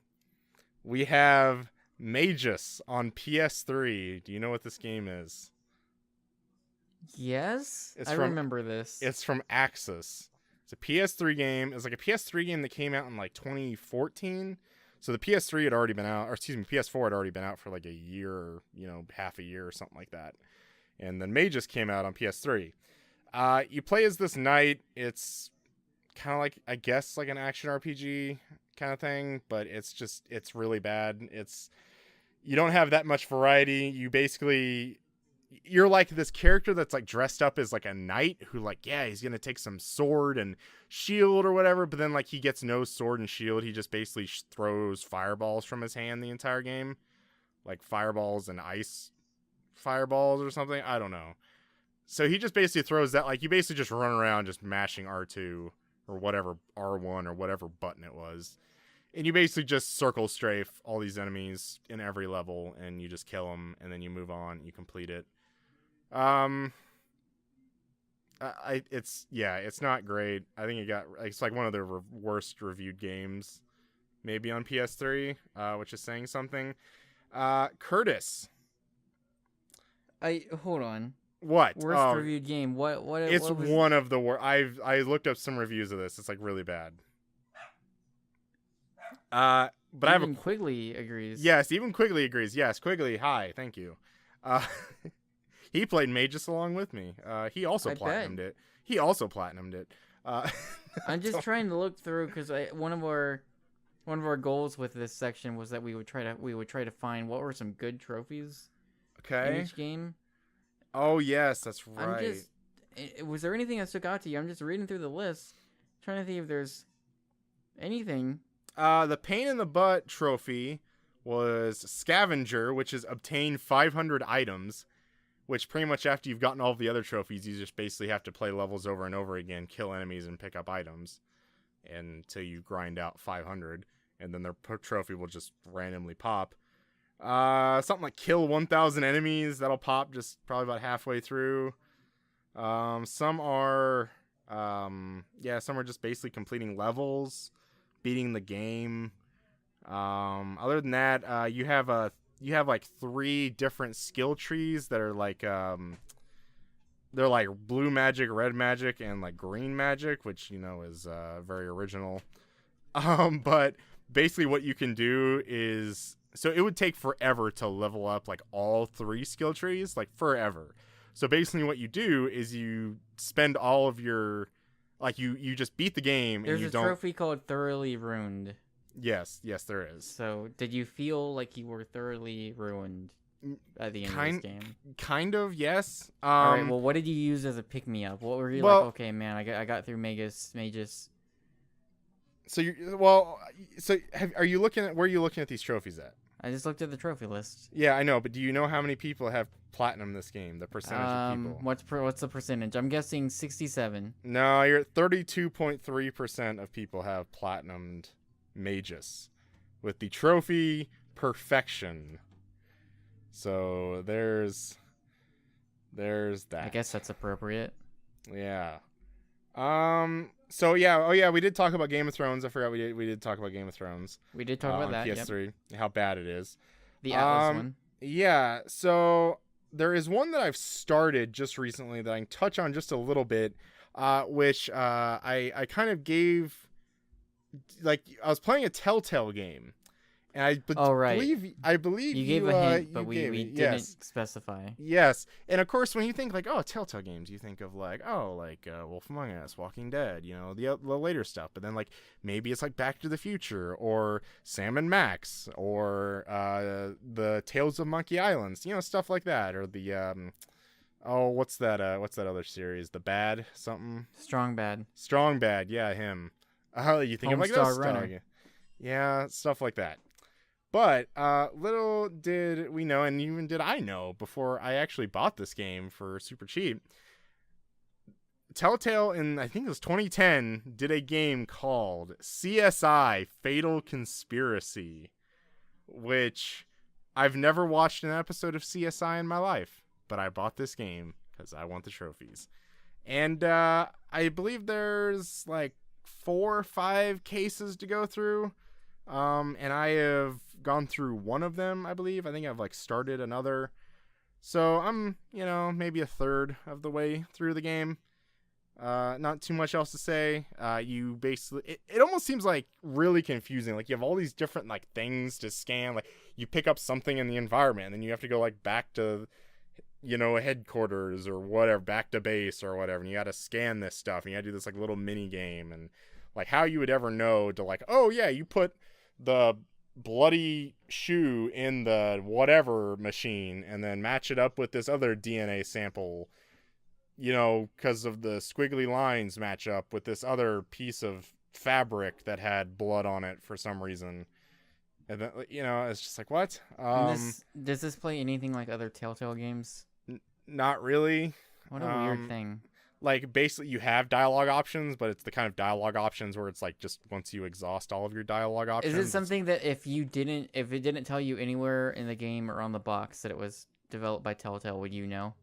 We have Magus on PS3. Do you know what this game is? Yes, It's I from- remember this. It's from Axis. It's a PS3 game. It's like a PS3 game that came out in like 2014. So the PS3 had already been out, or excuse me, PS4 had already been out for like a year, or, half a year or something like that. And then Magus came out on PS3. You play as this knight. It's kind of like, I guess, like an action RPG kind of thing, but it's really bad. You don't have that much variety. You're like this character that's like dressed up as like a knight who like, yeah, he's going to take some sword and shield or whatever. But then like he gets no sword and shield. He just basically throws fireballs from his hand the entire game, like fireballs and ice fireballs or something. I don't know. So he just basically throws that, like you basically just run around just mashing R2 or whatever, R1 or whatever button it was. And you basically just circle strafe all these enemies in every level and you just kill them and then you move on, you complete it. It's not great. I think it's like one of the worst reviewed games maybe on PS3, which is saying something. Curtis. Hold on. What? Worst reviewed game. What It's what was... one of the worst. I looked up some reviews of this. It's like really bad. But even Quigley agrees. Yes, even Quigley agrees. Yes, Quigley, hi, thank you. He played Magus along with me. He also platinumed it. I'm just trying to look through because one of our goals with this section was that we would try to find what were some good trophies in each game. Oh yes, that's right. Was there anything that stuck out to you? I'm just reading through the list, trying to see if there's anything. The pain in the butt trophy was Scavenger, which is obtain 500 items, which pretty much after you've gotten all of the other trophies, you just basically have to play levels over and over again, kill enemies, and pick up items until you grind out 500, and then their trophy will just randomly pop. Something like kill 1,000 enemies, that'll pop just probably about halfway through. Some are just basically completing levels, beating the game. Other than that, you have like 3 different skill trees that are like they're like blue magic, red magic, and like green magic, which is very original. But basically what you can do is, so it would take forever to level up like all 3 skill trees, like forever. So basically what you do is you spend all of your Like you just beat the game There's and you a don't. trophy called Thoroughly Ruined. Yes, there is. So, did you feel like you were thoroughly ruined at the end of this game? Kind of, yes. All right. Well, what did you use as a pick me up? What were you like? Okay, man, I got through Magus. So are you looking at where are you looking at these trophies at? I just looked at the trophy list. Yeah, I know, but do you know how many people have platinum this game? The percentage of people. What's the percentage? I'm guessing 67. No, you're at 32.3% of people have platinumed Magus with the trophy Perfection. So there's that. I guess that's appropriate. Yeah. So yeah, oh yeah, we did talk about Game of Thrones. I forgot we did talk about Game of Thrones. We did talk about that. PS3, how bad it is. The Atlas one. Yeah. So there is one that I've started just recently that I can touch on just a little bit, which I kind of gave, like, I was playing a Telltale game. And I believe you gave a hint, but we didn't specify. Yes, and of course, when you think like, oh, Telltale games, you think of like, oh, like Wolf Among Us, Walking Dead, you know, the later stuff. But then like maybe it's like Back to the Future or Sam and Max or the Tales of Monkey Islands, you know, stuff like that, or the what's that other series? The Bad something. Strong Bad, yeah, him. You think of like those stuff. Yeah, stuff like that. But little did we know, and even did I know before I actually bought this game for super cheap, Telltale in, I think it was 2010, did a game called CSI Fatal Conspiracy, which I've never watched an episode of CSI in my life, but I bought this game because I want the trophies. And I believe there's like 4 or 5 cases to go through. And I have gone through one of them, I believe. I think I've like started another. So I'm, you know, maybe a third of the way through the game. Not too much else to say. You basically, it almost seems like really confusing. Like you have all these different like things to scan. Like you pick up something in the environment and then you have to go like back to, you know, headquarters or whatever, back to base or whatever. And you got to scan this stuff and you got to do this like little mini game. And like how you would ever know to like, oh yeah, you put the bloody shoe in the whatever machine and then match it up with this other DNA sample, you know, because of the squiggly lines match up with this other piece of fabric that had blood on it for some reason. And then, you know, it's just like, what? Does this play anything like other Telltale games? Not really. What a weird thing. Like, basically, you have dialogue options, but it's the kind of dialogue options where it's like just once you exhaust all of your dialogue options. Is it something that if it didn't tell you anywhere in the game or on the box that it was developed by Telltale, would you know?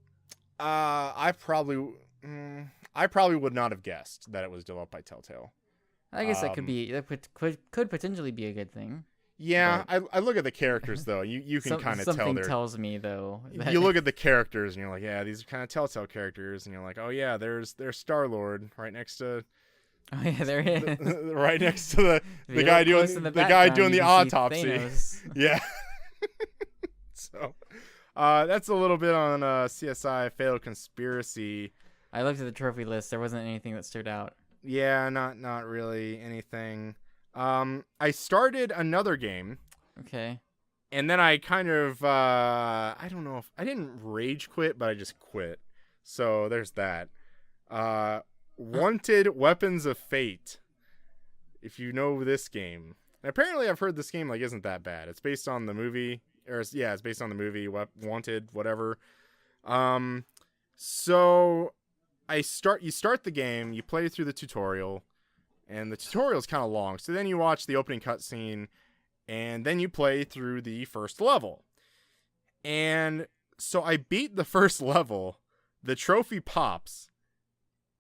I probably would not have guessed that it was developed by Telltale. I guess that could potentially be a good thing. Yeah, I look at the characters though. You can kind of tell. Something tells me though. You look at the characters and you're like, yeah, these are kind of Telltale characters, and you're like, oh yeah, there's Star-Lord right next to. Oh yeah, there he is. Right next to the guy doing the autopsy. Yeah. So, that's a little bit on CSI Fatal Conspiracy. I looked at the trophy list. There wasn't anything that stood out. Yeah, not really anything. I started another game. Okay. And then I kind of, I don't know if I didn't rage quit, but I just quit. So there's that. Wanted Weapons of Fate. If you know this game. And apparently I've heard this game like isn't that bad. It's based on the movie, it's based on the movie Wanted, whatever. So you start the game, you play through the tutorial. And the tutorial is kind of long. So then you watch the opening cutscene, and then you play through the first level. And so I beat the first level, the trophy pops,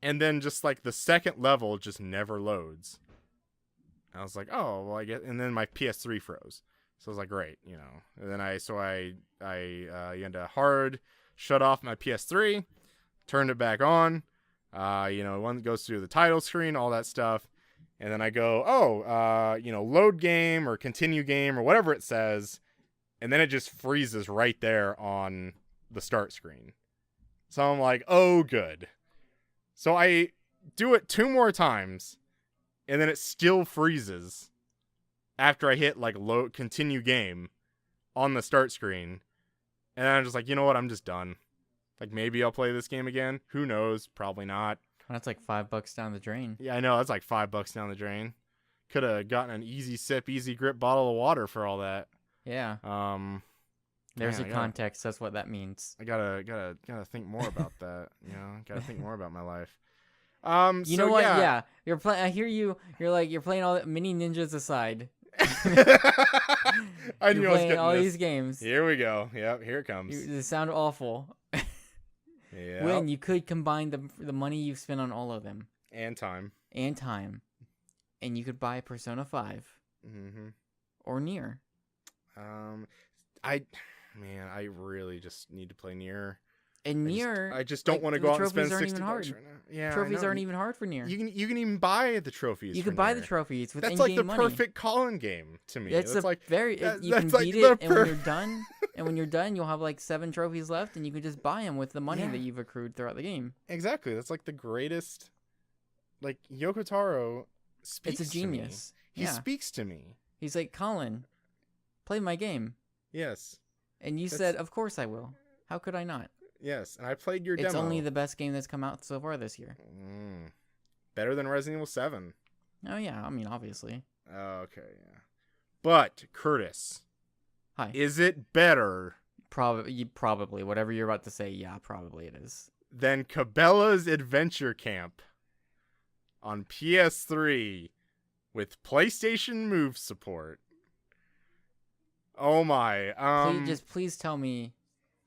and then just like the second level just never loads. I was like, oh, well, I guess. And then my PS3 froze. So I was like, great, you know. And then I had to hard shut off my PS3, turned it back on. One goes through the title screen, all that stuff. And then I go, load game or continue game or whatever it says. And then it just freezes right there on the start screen. So I'm like, oh, good. So I do it 2 more times, and then it still freezes after I hit like load continue game on the start screen. And I'm just like, you know what? I'm just done. Like, maybe I'll play this game again. Who knows? Probably not. That's like $5 down the drain. Yeah, I know. That's like $5 down the drain. Could have gotten an easy sip, easy grip bottle of water for all that. Yeah. There's a context. That's what that means. I gotta think more about that. You know, gotta think more about my life. You know what? Yeah, you're playing. I hear you. You're playing all the mini ninjas aside. I knew I was getting all this. these games. Here we go. Yep, here it comes. They sound awful. Yeah. When you could combine the money you've spent on all of them and time, and you could buy Persona 5 or Nier. I really just need to play Nier. And Nier, I just don't want to go out and spend $60 right now. Yeah, trophies aren't even hard for Nier. You can even buy the trophies. You can buy the trophies with That's like the money. perfect Collin game to me. It's like you can beat it, and when you're done, you'll have like 7 trophies left, and you can just buy them with the money that you've accrued throughout the game. Exactly. That's like the greatest. Like Yoko Taro speaks. It's a genius. To me. He speaks to me. He's like, Collin, play my game. Yes. And you said, of course I will. How could I not? Yes, and I played your demo. It's only the best game that's come out so far this year. Better than Resident Evil 7. Oh, yeah. I mean, obviously. Oh, okay, yeah. But, Curtis. Hi. Is it better? Probably. Whatever you're about to say, yeah, probably it is. Than Cabela's Adventure Camp on PS3 with PlayStation Move support. Oh my. Please tell me,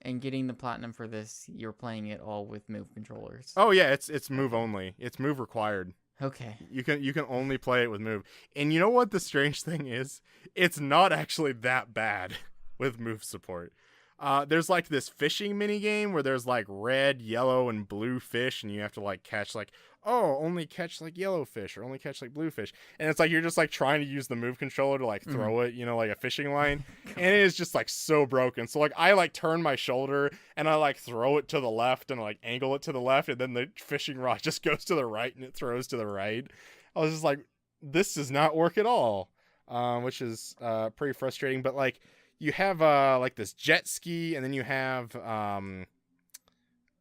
and getting the platinum for this, you're playing it all with Move controllers. Oh yeah, it's Move only. It's Move required. Okay. You can only play it with Move. And you know what the strange thing is? It's not actually that bad with Move support. There's like this fishing mini game where there's like red, yellow, and blue fish, and you have to like catch like, only catch like yellow fish or only catch like blue fish. And it's like you're just like trying to use the Move controller to like throw it, like a fishing line. And it is just like so broken. So like I like turn my shoulder and I like throw it to the left and like angle it to the left, and then the fishing rod just goes to the right and it throws to the right. I was just like, this does not work at all, which is pretty frustrating. But like you have like this jet ski, and then you have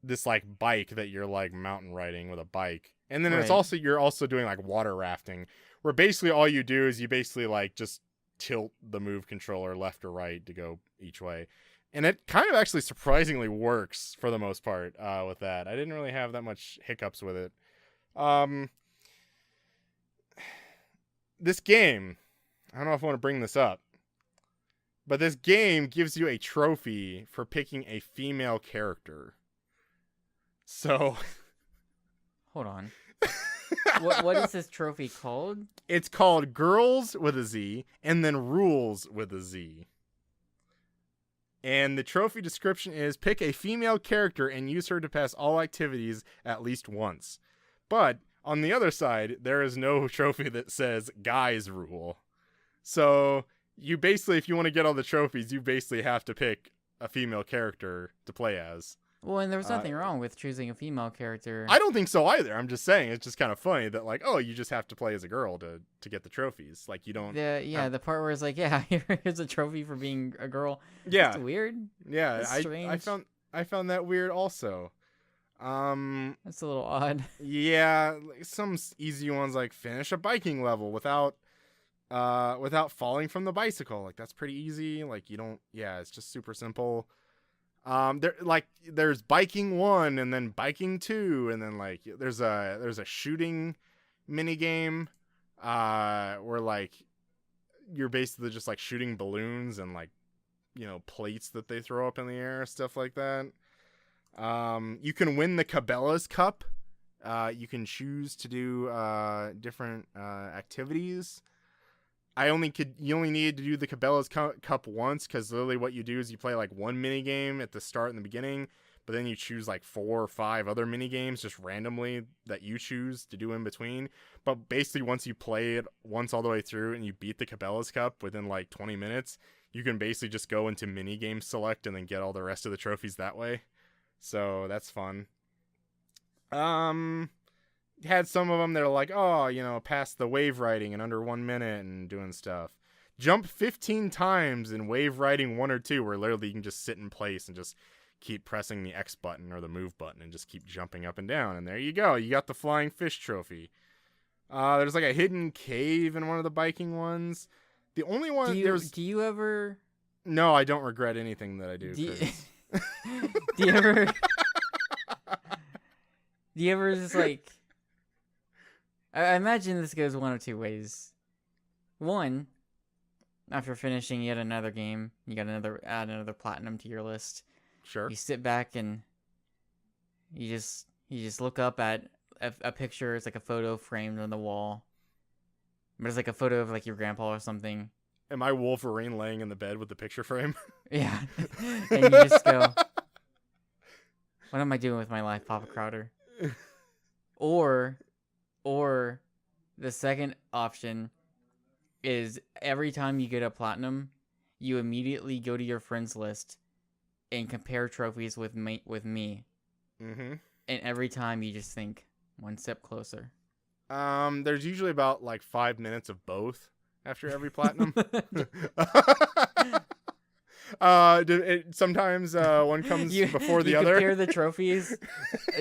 this like bike that you're like mountain riding with a bike. And then you're also doing like water rafting, where basically all you do is you basically like just tilt the Move controller left or right to go each way. And it kind of actually surprisingly works for the most part with that. I didn't really have that much hiccups with it. This game, I don't know if I want to bring this up, but this game gives you a trophy for picking a female character. So... Hold on. What is this trophy called? It's called Girls with a Z and then Rules with a Z. And the trophy description is pick a female character and use her to pass all activities at least once. But on the other side, there is no trophy that says guys rule. So you basically, if you want to get all the trophies, you basically have to pick a female character to play as. Well, and there's nothing wrong with choosing a female character. I don't think so either. I'm just saying it's just kind of funny that like, you just have to play as a girl to get the trophies. Like you don't. The part where it's like, here's a trophy for being a girl. Yeah, it's weird. Yeah, I found that weird also. That's a little odd. Yeah, like some easy ones like finish a biking level without falling from the bicycle. Like that's pretty easy. Like you don't. Yeah, it's just super simple. There's biking 1 and then biking 2, and then like there's a shooting mini game where like you're basically just like shooting balloons and like plates that they throw up in the air, stuff like that. You can win the Cabela's Cup. You can choose to do different activities. You only needed to do the Cabela's Cup once, because literally what you do is you play like one mini game at the start and the beginning, but then you choose like 4 or 5 other mini games just randomly that you choose to do in between. But basically once you play it once all the way through and you beat the Cabela's Cup within like 20 minutes, you can basically just go into mini game select and then get all the rest of the trophies that way. So that's fun. had some of them that are like, oh, pass the wave riding in under 1 minute and doing stuff. Jump 15 times in wave riding 1 or 2, where literally you can just sit in place and just keep pressing the X button or the move button and just keep jumping up and down. And there you go. You got the flying fish trophy. There's like a hidden cave in one of the biking ones. The only one Do you ever? No, I don't regret anything that I do. Do you ever? Do you ever just like? I imagine this goes one of two ways. One, after finishing yet another game, you got add another platinum to your list. Sure. You sit back and you just look up at a picture. It's like a photo framed on the wall, but it's like a photo of like your grandpa or something. Am I Wolverine laying in the bed with the picture frame? Yeah, and you just go, "What am I doing with my life, Papa Crowder?" Or the second option is every time you get a platinum, you immediately go to your friends list and compare trophies with me. Mm-hmm. And every time you just think one step closer. There's usually about like 5 minutes of both after every platinum. Sometimes one comes before the other. You compare the trophies.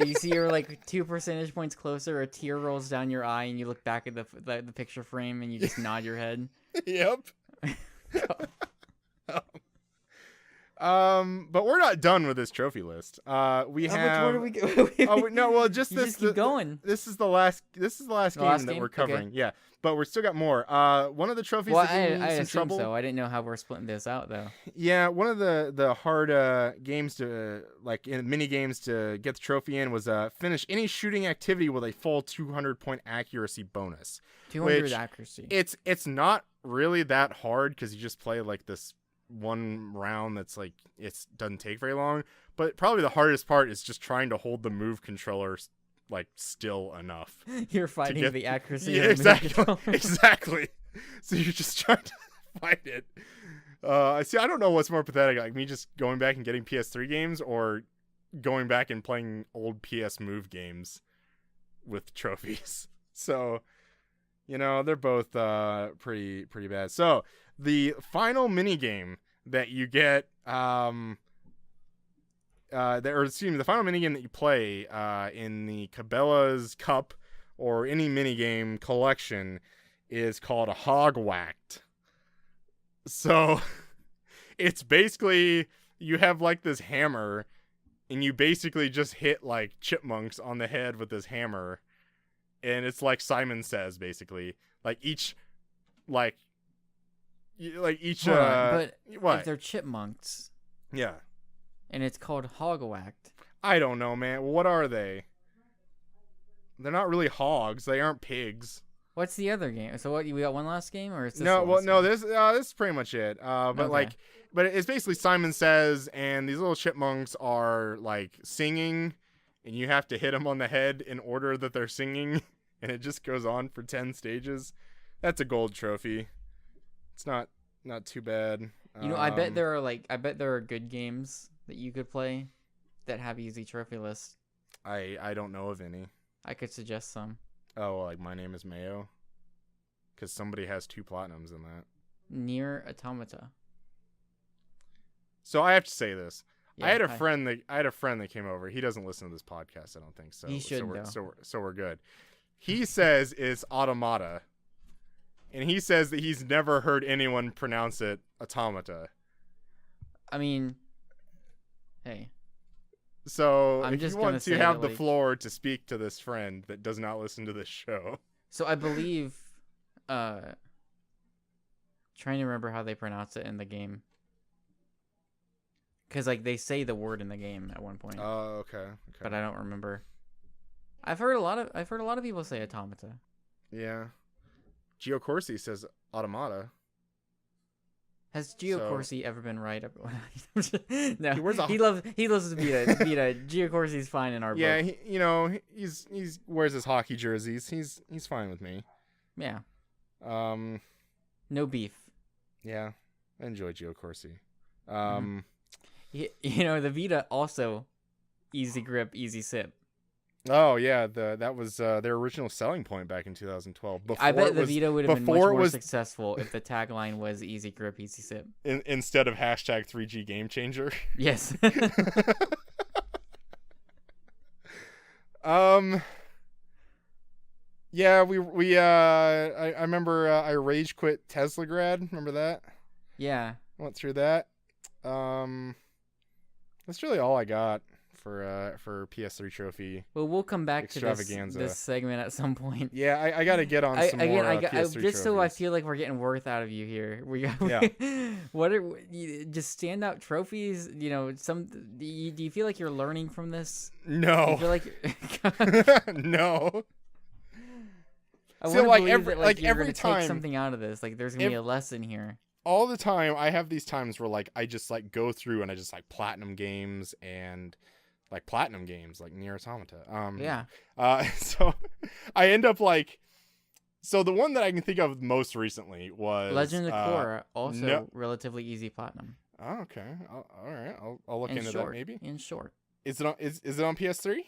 You see you're like 2 percentage points closer. A tear rolls down your eye, and you look back at the picture frame, and you just nod your head. Yep. But we're not done with this trophy list. We have. Where do we go? No. Well, just you this. Just keep going. This is the last. This is the last game that we're covering. Okay. Yeah, but we're still got more. One of the trophies. Well, that I some assume trouble. so. I didn't know how we're splitting this out though. Yeah, one of the hard games to like in mini games to get the trophy in was finish any shooting activity with a full 200-point accuracy bonus. 200 accuracy. It's not really that hard because you just play like this one round that's like it doesn't take very long, but probably the hardest part is just trying to hold the move controller like still enough. You're fighting the accuracy. Yeah, of the exactly. So you're just trying to fight it. See, I don't know what's more pathetic, like me just going back and getting PS3 games or going back and playing old PS Move games with trophies. So, they're both pretty bad. So the final mini game that you get, the final mini game that you play in the Cabela's Cup or any mini game collection is called a Hog Whacked. So it's basically you have like this hammer, and you basically just hit like chipmunks on the head with this hammer, and it's like Simon Says basically, like each. But what? If they're chipmunks, yeah, and it's called Hog Whacked. I don't know, man. What are they? They're not really hogs. They aren't pigs. What's the other game? So what? We got one last game, or is this this is pretty much it. But it's basically Simon Says, and these little chipmunks are like singing, and you have to hit them on the head in order that they're singing, and it just goes on for 10 stages. That's a gold trophy. It's not too bad. I bet there are good games that you could play that have easy trophy lists. I don't know of any. I could suggest some. Oh, like My Name is Mayo? Because somebody has 2 platinums in that. Nier Automata. So I have to say this. Yeah, I had a friend that came over. He doesn't listen to this podcast, I don't think so. He shouldn't, so we're good. He says it's Automata. And he says that he's never heard anyone pronounce it automata. I mean, hey. So if you want to have the floor to speak to this friend that does not listen to this show. So I believe, trying to remember how they pronounce it in the game. Because like they say the word in the game at one point. Oh, okay. But I don't remember. I've heard a lot of people say automata. Yeah. Gio Corsi says automata. Has Gio Corsi ever been right? No, he loves Vita. Gio Corsi's fine in our book. Yeah, he wears his hockey jerseys. He's fine with me. Yeah. No beef. Yeah, I enjoy Gio Corsi. The Vita also easy grip, easy sip. Oh yeah, that was their original selling point back in 2012. I bet the Vita would have been much more was successful if the tagline was "Easy Grip, Easy Sip" instead of hashtag 3G Game Changer. Yes. Yeah, I remember I rage quit Tesla grad. Remember that? Yeah. Went through that. That's really all I got for PS3 trophy. Well, we'll come back to extravaganza. this segment at some point. Yeah, I got to get on some more PS3 just trophies. so I feel like we're getting worth out of you here. Yeah. What are just standout trophies? You know, do you feel like you're learning from this? No. Do you feel like no. I so want to every that, like, you're every gonna time take something out of this. Like there's gonna be a lesson here. All the time, I have these times where like I just like go through and I just like platinum games and like Nier Automata. Yeah. So I end up like. So the one that I can think of most recently was Legend of Korra, also relatively easy platinum. Oh, okay. All right. I'll look into that maybe. In short. Is it on PS3?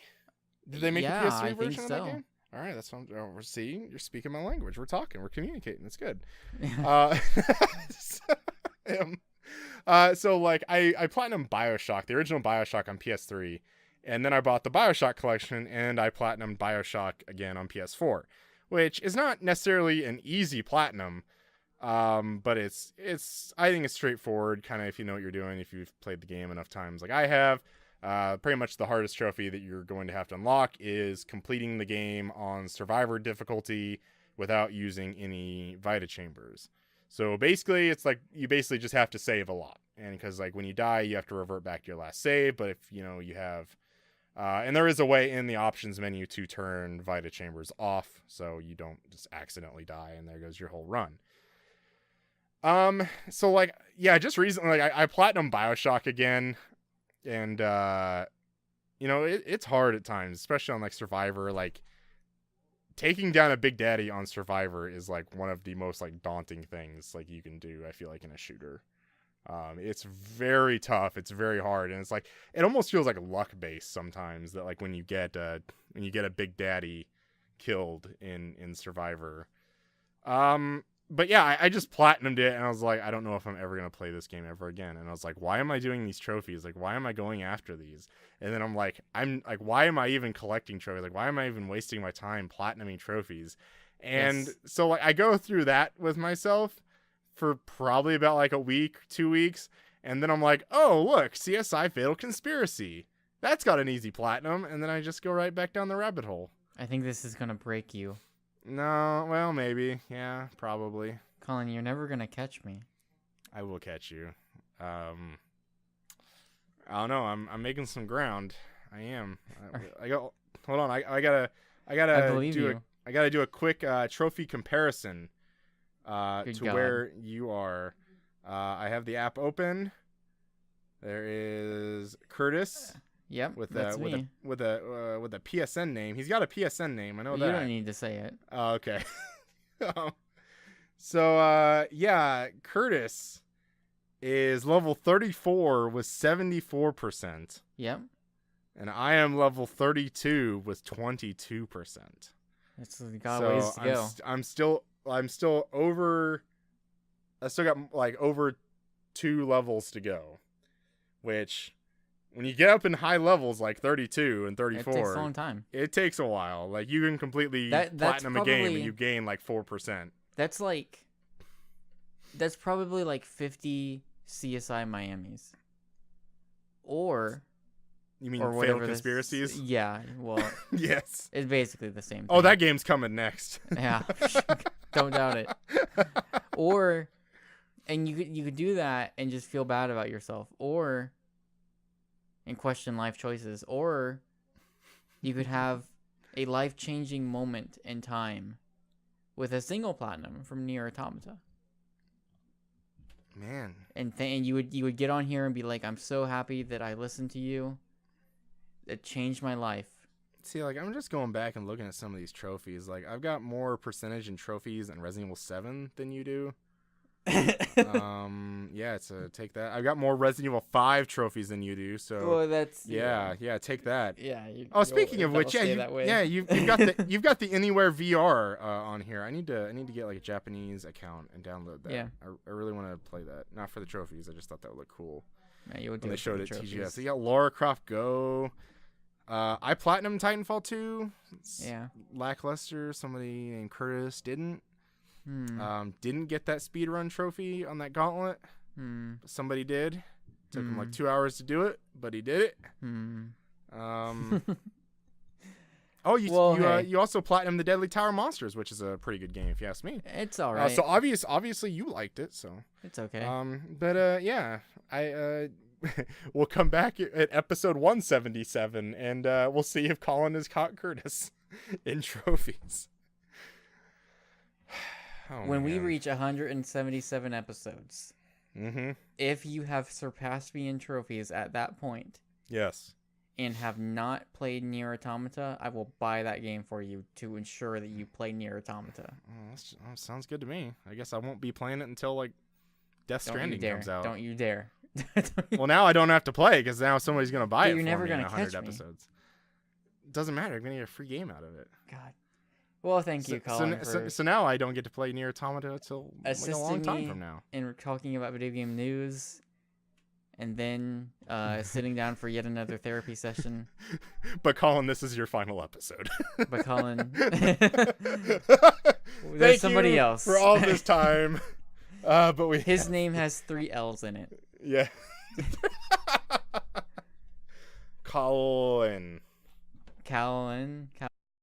Did they make a PS3 version of that game? All right, that's what we're seeing. You're speaking my language. We're talking. We're communicating. It's good. So like I platinum BioShock, the original BioShock on PS3, and then I bought the BioShock collection and I platinumed BioShock again on PS4, which is not necessarily an easy platinum, but it's I think it's straightforward, kind of if you know what you're doing, if you've played the game enough times like I have. Pretty much the hardest trophy that you're going to have to unlock is completing the game on survivor difficulty without using any Vita chambers. So basically it's like you basically just have to save a lot, and because like when you die you have to revert back to your last save, but if you know you have and there is a way in the options menu to turn Vita chambers off so you don't just accidentally die and there goes your whole run. So like yeah, just recently like I platinum BioShock again. And, you know, it's hard at times, especially on, like, Survivor. Like, taking down a Big Daddy on Survivor is, like, one of the most, like, daunting things, like, you can do, I feel like, in a shooter. It's very tough. It's very hard. And it's, like, it almost feels like luck-based sometimes that, like, when you get a Big Daddy killed in Survivor. But yeah, I just platinumed it, and I was like, I don't know if I'm ever going to play this game ever again. And I was like, why am I doing these trophies? Like, why am I going after these? And then I'm like, why am I even collecting trophies? Like, why am I even wasting my time platinuming trophies? And so, like, I go through that with myself for probably about, like, a week, 2 weeks. And then I'm like, oh, look, CSI Fatal Conspiracy. That's got an easy platinum. And then I just go right back down the rabbit hole. I think this is going to break you. No, well, maybe. Yeah, probably. Collin, you're never going to catch me. I will catch you. I don't know. I'm making some ground. I am. Hold on. I gotta do a quick trophy comparison to where you are. I have the app open. There is Curtis. Yep, with that's me. With a PSN name. He's got a PSN name. I know that. You don't need to say it. Oh, okay. So yeah, Curtis is level 34 with 74%. Yep. And I am level 32 with 22%. It's got a ways to go. I'm still over. I still got like over 2 levels to go, which. When you get up in high levels like 32 and 34, it takes a long time. It takes a while. Like you can completely platinum a game and you gain like 4%. That's probably like 50 CSI Miamis. Or you mean Fatal Conspiracies? Yeah, well, yes. It's basically the same thing. Oh, that game's coming next. Yeah. Don't doubt it. And you could do that and just feel bad about yourself, and question life choices, or you could have a life-changing moment in time with a single platinum from Nier Automata. Man. And you would get on here and be like, I'm so happy that I listened to you. It changed my life. See, like, I'm just going back and looking at some of these trophies. Like, I've got more percentage in trophies in Resident Evil 7 than you do. Yeah, it's take that. I've got more Resident Evil 5 trophies than you do, so Well, that's yeah, take that. Yeah. Speaking of which, you've got the Anywhere VR on here. I need to get like a Japanese account and download that. Yeah. I really want to play that. Not for the trophies. I just thought that would look cool. Yeah, you would when do they showed it trophies. TGS. So you got Lara Croft Go. I platinum Titanfall 2. It's lackluster. Somebody named Curtis didn't. Didn't get that speedrun trophy on that gauntlet. Somebody did. Took him like 2 hours to do it, but he did it. You also platinum the Deadly Tower Monsters, which is a pretty good game if you ask me. It's all right. So obviously you liked it, so it's okay. I we'll come back at episode 177 and we'll see if Collin has caught Curtis in trophies. When we reach 177 episodes, if you have surpassed me in trophies at that point, yes, and have not played Nier Automata, I will buy that game for you to ensure that you play Nier Automata. That sounds good to me. I guess I won't be playing it until like Death Stranding comes out. Don't you dare. Well, now I don't have to play because now somebody's gonna buy it. You're never gonna catch 100 episodes. Doesn't matter. I'm gonna get a free game out of it. God. Well, thank you, Collin. So now I don't get to play Nier Automata until like a long time from now. And we're talking about video game news, and then sitting down for yet another therapy session. But Collin, this is your final episode. But Collin, there's Thank somebody you else for all this time. His name has 3 L's in it. Yeah. Collin.